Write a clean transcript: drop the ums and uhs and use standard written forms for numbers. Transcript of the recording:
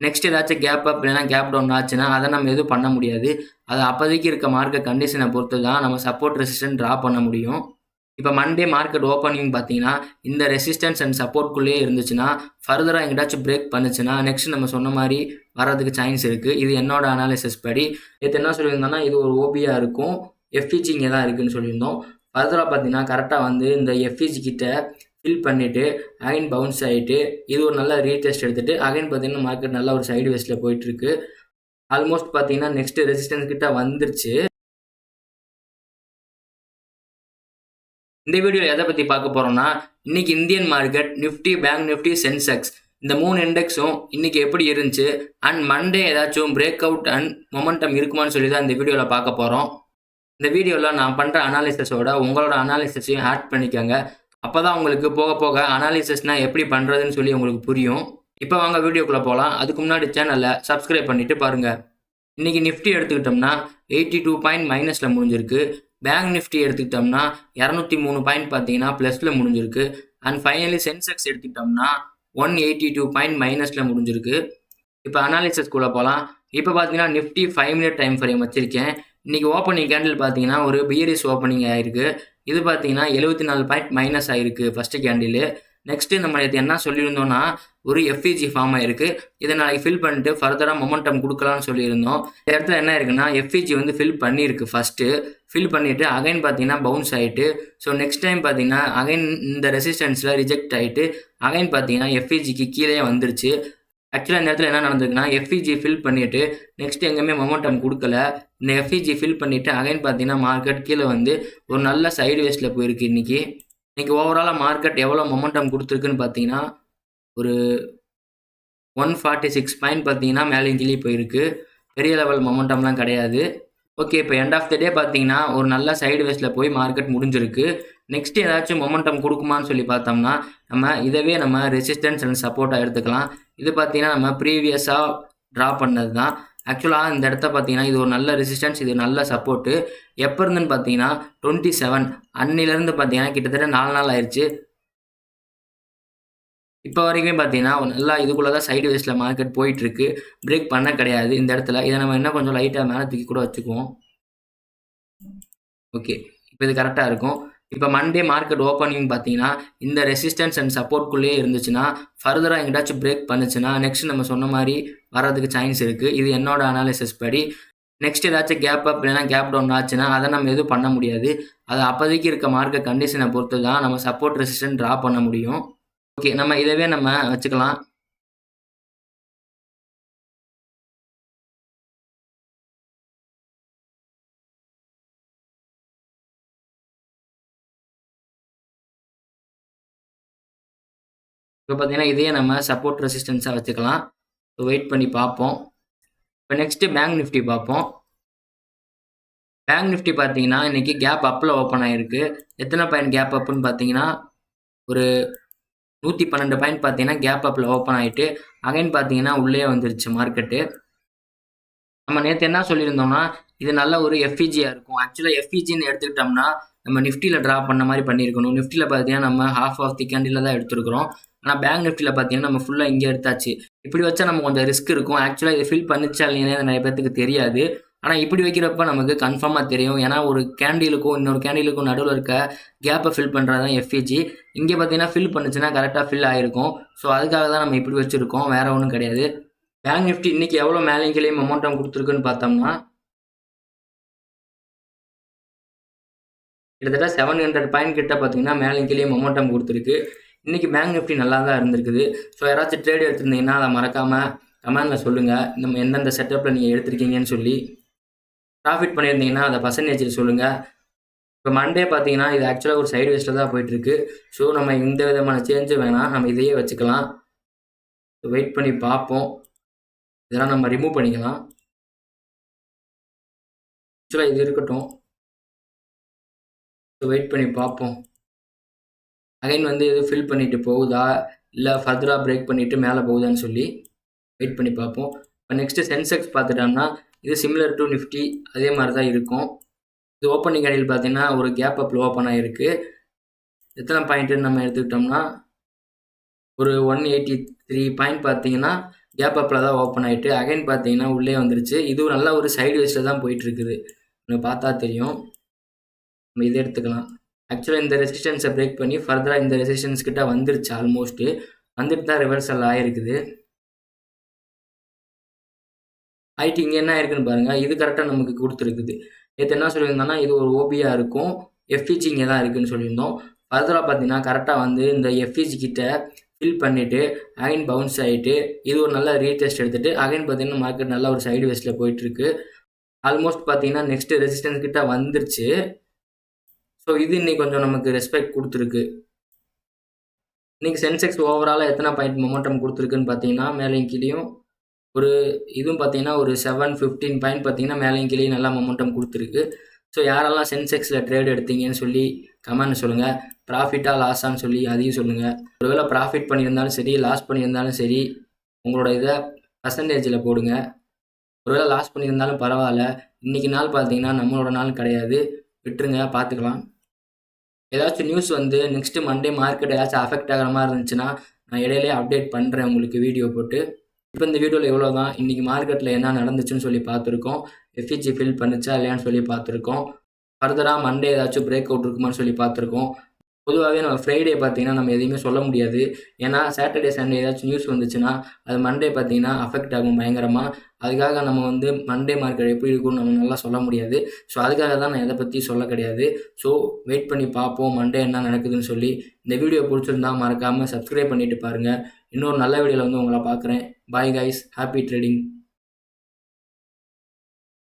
Next ஏதாச்சும் gap up இல்லைனா gap down ஆச்சுன்னா அதை நம்ம எதுவும் பண்ண முடியாது. அது அப்போதைக்கு இருக்க மார்க்கெட் கண்டிஷனை பொறுத்து தான் நம்ம சப்போர்ட் ரெசிஸ்டன்ட் ட்ரா பண்ண முடியும். இப்போ மண்டே மார்க்கெட் ஓப்பனிங் பார்த்தீங்கன்னா இந்த ரெசிஸ்டன்ஸ் அண்ட் சப்போர்ட்குள்ளேயே இருந்துச்சுன்னா ஃபர்தராக எங்கிட்டாச்சும் பிரேக் பண்ணுச்சுன்னா நெக்ஸ்ட் நம்ம சொன்ன மாதிரி வர்றதுக்கு சான்ஸ் இருக்குது. இது என்னோட அனாலிசிஸ் படி. இது என்ன சொல்லியிருந்தோம்னா இது ஒரு ஓபியாக இருக்கும், எஃப்இஜி இங்கே தான் இருக்குதுன்னு சொல்லியிருந்தோம். ஃபர்தராக பார்த்தீங்கன்னா கரெக்டாக வந்து இந்த எஃப்இஜி கிட்ட ஃபில் பண்ணிவிட்டு அகைன் பவுன்ஸ் ஆகிட்டு இது ஒரு நல்ல ரீடெஸ்ட் எடுத்துகிட்டு அகைன் பார்த்தீங்கன்னா மார்க்கெட் நல்லா ஒரு சைடு வேஸில் போயிட்டுருக்கு. ஆல்மோஸ்ட் பார்த்தீங்கன்னா நெக்ஸ்ட் ரெசிஸ்டன்ஸ் கிட்ட வந்துருச்சு. இந்த வீடியோ எதை பற்றி பார்க்க போகிறோம்னா இன்னைக்கு Indian market Nifty, bank Nifty, Sensex இந்த 3 இண்டெக்ஸும் இன்னைக்கு எப்படி இருந்துச்சு அண்ட் மண்டே ஏதாச்சும் பிரேக் அவுட் அண்ட் மொமெண்டம் இருக்குமான்னு சொல்லி தான் இந்த வீடியோவில் பார்க்க போகிறோம். இந்த வீடியோவில் நான் பண்ணுற அனாலிசிஸோட உங்களோட அனாலிசிஸையும் ஆட் பண்ணிக்கோங்க. அப்போ தான் உங்களுக்கு போக போக அனாலிசிஸ்னால் எப்படி பண்ணுறதுன்னு சொல்லி உங்களுக்கு புரியும். இப்போ வாங்க வீடியோக்குள்ளே போகலாம். அதுக்கு முன்னாடி சேனலை சப்ஸ்கிரைப் பண்ணிவிட்டு பாருங்கள். இன்றைக்கி நிஃப்டி எடுத்துக்கிட்டோம்னா 82 பாயிண்ட் மைனஸில் முடிஞ்சிருக்கு. பேங்க் நிஃப்டி எடுத்துக்கிட்டோம்னா 203 பாயிண்ட் பார்த்தீங்கன்னா ப்ளஸில் முடிஞ்சிருக்கு. அண்ட் ஃபைனலி சென்செக்ஸ் எடுத்துக்கிட்டோம்னா 182 பாயிண்ட் மைனஸில் முடிஞ்சிருக்கு. இப்போ அனாலிசிஸ்குள்ளே போகலாம். இப்போ பார்த்தீங்கன்னா நிஃப்டி 5 மினிட் டைம் ஃப்ரேம் வச்சுருக்கேன். இன்றைக்கி ஓப்பனிங் கேண்டில் பார்த்தீங்கன்னா ஒரு பியரிஷ் ஓப்பனிங் ஆகிருக்கு. இது பார்த்தீங்கன்னா 74 பாயிண்ட் மைனஸ் ஆகிருக்கு ஃபஸ்ட்டு கேண்டில். நெக்ஸ்ட்டு நம்ம இது என்ன சொல்லியிருந்தோம்னா ஒரு எஃப்இஜி ஃபார்ம் ஆகிருக்கு. இதை நாளைக்கு ஃபில் பண்ணிட்டு ஃபர்தராக மொமெண்டம் கொடுக்கலாம்னு சொல்லியிருந்தோம். இந்த இடத்துல என்ன இருக்குன்னா எஃப்இஜி வந்து ஃபில் பண்ணியிருக்கு. ஃபஸ்ட்டு ஃபில் பண்ணிவிட்டு அகைன் பார்த்தீங்கன்னா பவுன்ஸ் ஆகிட்டு ஸோ நெக்ஸ்ட் டைம் பார்த்தீங்கன்னா அகைன் இந்த ரெசிஸ்டன்ஸில் ரிஜெக்ட் ஆகிட்டு அகைன் பார்த்தீங்கன்னா எஃப்இஜிக்கு கீழே வந்துருச்சு. ஆக்சுவலாக இந்த இடத்துல என்ன நடந்திருக்குன்னா எஃப்இஜி ஃபில் பண்ணிவிட்டு நெக்ஸ்ட் எங்கேயுமே மொமெண்டம் கொடுக்கல. இந்த எஃப்இஜி ஃபில் பண்ணிவிட்டு அகைன் பார்த்தீங்கன்னா மார்க்கெட் கீழே வந்து ஒரு நல்ல சைடு வேஸில் போயிருக்கு. இன்றைக்கி ஓவராலாக மார்க்கெட் எவ்வளோ மொமெண்டம் கொடுத்துருக்குன்னு பார்த்தீங்கன்னா ஒரு 146 பாயிண்ட் பார்த்தீங்கன்னா மேலேயும் கீழே போயிருக்கு. பெரிய லெவல் மொமெண்டம்லாம் கிடையாது. ஓகே, இப்போ எண்ட் ஆஃப் த டே பார்த்தீங்கன்னா ஒரு நல்ல சைடு வேஸில் போய் மார்க்கெட் முடிஞ்சிருக்கு. நெக்ஸ்ட் ஏதாச்சும் மொமெண்டம் கொடுக்குமான்னு சொல்லி பார்த்தோம்னா நம்ம ரெசிஸ்டன்ஸ் அண்ட் சப்போர்ட்டாக எடுத்துக்கலாம். இது பார்த்தீங்கன்னா நம்ம ப்ரீவியஸாக ட்ரா பண்ணது தான். ஆக்சுவலாக இந்த இடத்த பார்த்தீங்கன்னா இது ஒரு நல்ல ரெசிஸ்டன்ஸ், இது நல்ல சப்போர்ட்டு. எப்போ இருந்துன்னு பார்த்தீங்கன்னா 27 அன்னிலேருந்து பார்த்தீங்கன்னா கிட்டத்தட்ட 4 நாள் ஆயிடுச்சு. இப்போ வரைக்கும் பார்த்தீங்கன்னா நல்லா இதுக்குள்ளே தான் சைடு வேஸில் மார்க்கெட் போயிட்டுருக்கு. பிரேக் பண்ண கிடையாது இந்த இடத்துல. இதை நம்ம இன்னும் கொஞ்சம் லைட்டாக மேலே தூக்கி கூட வச்சுக்குவோம். ஓகே, இப்போ இது கரெக்டாக இருக்கும். இப்போ மண்டே மார்க்கெட் ஓப்பனிங் பார்த்தீங்கன்னா இந்த ரெசிஸ்டன்ஸ் அண்ட் சப்போர்ட்குள்ளேயே இருந்துச்சுன்னா ஃபர்தராக எங்கிட்டாச்சும் பிரேக் பண்ணுச்சுன்னா நெக்ஸ்ட் நம்ம சொன்ன மாதிரி வர்றதுக்கு சான்ஸ் இருக்குது. இது என்னோட அனாலிசிஸ் படி. நெக்ஸ்ட் ஏதாச்சும் கேப் அப் இல்லைனா கேப் டவுன் ஆச்சுன்னா அதை நம்ம எதுவும் பண்ண முடியாது. அது அப்போதைக்கு இருக்க மார்க்கெட் கண்டிஷனை பொறுத்து தான் நம்ம சப்போர்ட் ரெசிஸ்டன்ட் ட்ரா பண்ண முடியும். ஓகே, நம்ம இதவே நம்ம வச்சுக்கலாம். இப்போ பார்த்தீங்கன்னா இதையே நம்ம சப்போர்ட் ரெசிஸ்டன்ஸாக வச்சுக்கலாம். ஸோ வெயிட் பண்ணி பார்ப்போம். இப்போ நெக்ஸ்ட்டு பேங்க் நிஃப்டி பார்ப்போம். பேங்க் நிஃப்டி பார்த்தீங்கன்னா இன்றைக்கி கேப் அப்பில் ஓப்பன் ஆகிருக்கு. எத்தனை பாயிண்ட் கேப் அப்புன்னு பார்த்தீங்கன்னா ஒரு 112 பாயிண்ட் பார்த்தீங்கன்னா கேப் அப்பில் ஓப்பன் ஆகிட்டு அகைன் பார்த்தீங்கன்னா உள்ளே வந்துருச்சு மார்க்கெட்டு. நம்ம நேற்று என்ன சொல்லியிருந்தோம்னா இது நல்ல ஒரு எஃப்இஜியாக இருக்கும். ஆக்சுவலாக எஃப்இஜின்னு எடுத்துக்கிட்டோம்னா நம்ம நிஃப்டியில் ட்ரா பண்ண மாதிரி பண்ணியிருக்கணும். நிஃப்டியில் பார்த்தீங்கன்னா நம்ம ஹாஃப் ஆஃப் தி கேண்டில் தான் எடுத்துருக்கிறோம். ஆனால் பேங்க் நிஃப்டியில் பார்த்தீங்கன்னா நம்ம ஃபுல்லாக இங்கே எடுத்தாச்சு. இப்படி வச்சா நம்ம கொஞ்சம் ரிஸ்க் இருக்கும். ஆக்சுவலாக இது ஃபில் பண்ணிச்சா இல்லையா நிறைய பேருக்கு தெரியாது. ஆனால் இப்படி வைக்கிறப்ப நமக்கு கன்ஃபார்மாக தெரியும். ஏன்னா ஒரு கேண்டிலுக்கும் இன்னொரு கேண்டிலுக்கும் நடுவில் இருக்க கேப்பை ஃபில் பண்ணுறது தான் எஃப்இஜி. இங்கே பார்த்தீங்கன்னா ஃபில் பண்ணுச்சுன்னா கரெக்டாக ஃபில் ஆகிருக்கும். ஸோ அதுக்காக தான் நம்ம இப்படி வச்சுருக்கோம், வேறு ஒன்றும் கிடையாது. பேங்க் நிஃப்டி இன்றைக்கி எவ்வளோ மேலேயும் மொமெண்டம் கொடுத்துருக்குன்னு பார்த்தோம்னா கிட்டத்தட்ட 700 பாயிண்ட் கிட்ட பார்த்தீங்கன்னா மேலேயும் மொமெண்டம் கொடுத்துருக்கு. இன்றைக்கி பேங்க் நிஃப்டி நல்லா தான் இருந்திருக்குது. ஸோ யாராச்சும் ட்ரேட் எடுத்திருந்தீங்கன்னா அதை மறக்காமல் கமெண்டில் சொல்லுங்கள். நம்ம எந்தெந்த செட்டப்பில் நீங்கள் எடுத்திருக்கீங்கன்னு சொல்லி. ப்ராஃபிட் பண்ணியிருந்தீங்கன்னா அதை பர்சன்டேஜில் சொல்லுங்கள். இப்போ மண்டே பார்த்தீங்கன்னா இது ஆக்சுவலாக ஒரு சைடு வேஸ்ட்டில் தான் போயிட்டுருக்கு. ஸோ நம்ம எந்த விதமான சேஞ்சும் வேணாம், நம்ம இதையே வச்சுக்கலாம். வெயிட் பண்ணி பார்ப்போம். இதெல்லாம் நம்ம ரிமூவ் பண்ணிக்கலாம். ஆக்சுவலாக இது இருக்கட்டும். வெயிட் பண்ணி பார்ப்போம். அகைன் வந்து இது ஃபில் பண்ணிவிட்டு போகுதா இல்லை ஃபர்தராக பிரேக் பண்ணிவிட்டு மேலே போகுதான்னு சொல்லி வெயிட் பண்ணி பார்ப்போம். இப்போ நெக்ஸ்ட்டு சென்செக்ஸ் பார்த்துட்டோம்னா இது சிமிலர் டு நிஃப்டி அதே மாதிரி தான் இருக்கும். இது ஓப்பனிங் கேண்டில் பார்த்தீங்கன்னா ஒரு கேப் அப்பில் ஓப்பன் ஆகிருக்கு. எத்தனை பாயிண்ட்டுன்னு நம்ம எடுத்துக்கிட்டோம்னா ஒரு 183 பாயிண்ட் பார்த்தீங்கன்னா கேப் அப்பில் தான் ஓப்பன் ஆகிட்டு அகைன் பார்த்தீங்கன்னா உள்ளே வந்துருச்சு. இதுவும் நல்ல ஒரு சைடு வேஸில் தான் போயிட்டுருக்குது. உங்களுக்கு பார்த்தா தெரியும். நம்ம இதை எடுத்துக்கலாம். ஆக்சுவலாக இந்த ரெசிஸ்டன்ஸை பிரேக் பண்ணி ஃபர்தராக இந்த ரெசிஸ்டன்ஸ் கிட்ட வந்துருச்சு. ஆல்மோஸ்ட்டு வந்துட்டு தான் ரிவர்சல் ஆகிருக்குது. ஆயிட்டு இங்கே என்ன ஆயிருக்குன்னு பாருங்கள். இது கரெக்டாக நமக்கு கொடுத்துருக்குது. நேற்று என்ன சொல்லியிருந்தோம்னா இது ஒரு ஓபியாக இருக்கும், எஃப்இஜி இங்கே தான் இருக்குதுன்னு சொல்லியிருந்தோம். ஃபர்தராக பார்த்தீங்கன்னா கரெக்டாக வந்து இந்த எஃப்இஜி கிட்ட ஃபில் பண்ணிவிட்டு அகைன் பவுன்ஸ் ஆகிட்டு இது ஒரு நல்ல ரீடெஸ்ட் எடுத்துகிட்டு அகைன் பார்த்தீங்கன்னா மார்க்கெட் நல்ல ஒரு சைடு வேஸில் போயிட்டுருக்கு. ஆல்மோஸ்ட் பார்த்தீங்கன்னா நெக்ஸ்ட்டு ரெசிஸ்டன்ஸ் கிட்ட வந்துருச்சு. ஸோ இது இன்னைக்கு கொஞ்சம் நமக்கு ரெஸ்பெக்ட் கொடுத்துருக்கு. இன்றைக்கி சென்செக்ஸ் ஓவராலாக எத்தனை பாயிண்ட் மொமெண்டம் கொடுத்துருக்குன்னு பார்த்தீங்கன்னா மேலேயும் கீழேயும் ஒரு இதுவும் பார்த்தீங்கன்னா ஒரு 7-15 பாயிண்ட் பார்த்தீங்கன்னா மேலேயும் கீழேயும் நல்லா மொமெண்டம் கொடுத்துருக்கு. ஸோ யாரெல்லாம் சென்செக்ஸில் ட்ரேட் எடுத்தீங்கன்னு சொல்லி கமெண்ட் சொல்லுங்கள். ப்ராஃபிட்டாக லாஸான்னு சொல்லி அதையும் சொல்லுங்கள். ஒருவேளை ப்ராஃபிட் பண்ணியிருந்தாலும் சரி லாஸ் பண்ணியிருந்தாலும் சரி உங்களோட இதை பர்சன்டேஜில் போடுங்க. ஒருவேளை லாஸ் பண்ணியிருந்தாலும் பரவாயில்ல, இன்றைக்கி நாள் பார்த்தீங்கன்னா நம்மளோட நாள் கிடையாது, விட்டுருங்க, பார்த்துக்கலாம். ஏதாச்சும் நியூஸ் வந்து நெக்ஸ்ட்டு மண்டே மார்க்கெட் ஏதாச்சும் அஃபெக்ட் ஆகிற மாதிரி இருந்துச்சுன்னா நான் இடையிலே அப்டேட் பண்ணுறேன் உங்களுக்கு வீடியோ போட்டு. இப்போ இந்த வீடியோவில் எவ்வளோ தான் இன்றைக்கி மார்க்கெட்டில் என்ன நடந்துச்சுன்னு சொல்லி பார்த்துருக்கோம். எஃப்இஜி ஃபில் பண்ணுச்சா இல்லையான்னு சொல்லி பார்த்துருக்கோம். ஃபர்தராக மண்டே ஏதாச்சும் பிரேக் அவுட் இருக்குமான்னு சொல்லி பார்த்துருக்கோம். பொதுவாகவே நம்ம ஃப்ரைடே பார்த்தீங்கன்னா நம்ம எதையுமே சொல்ல முடியாது. ஏன்னா சாட்டர்டே சண்டே ஏதாச்சும் நியூஸ் வந்துச்சுன்னா அது மண்டே பார்த்தீங்கன்னா அஃபெக்ட் ஆகும் பயங்கரமாக. அதுக்காக நம்ம வந்து மண்டே மார்க்கெட் எப்படி இருக்கும்னு நம்ம நல்லா சொல்ல முடியாது. ஸோ அதுக்காக தான் நான் எதை பற்றி சொல்ல கிடையாது. ஸோ வெயிட் பண்ணி பார்ப்போம் மண்டே என்ன நடக்குதுன்னு சொல்லி. இந்த வீடியோ பிடிச்சிருந்தா மறக்காமல் சப்ஸ்கிரைப் பண்ணிவிட்டு பாருங்கள். இன்னொரு நல்ல வீடியோவில் வந்து உங்களை பார்க்குறேன். Bye guys, happy trading.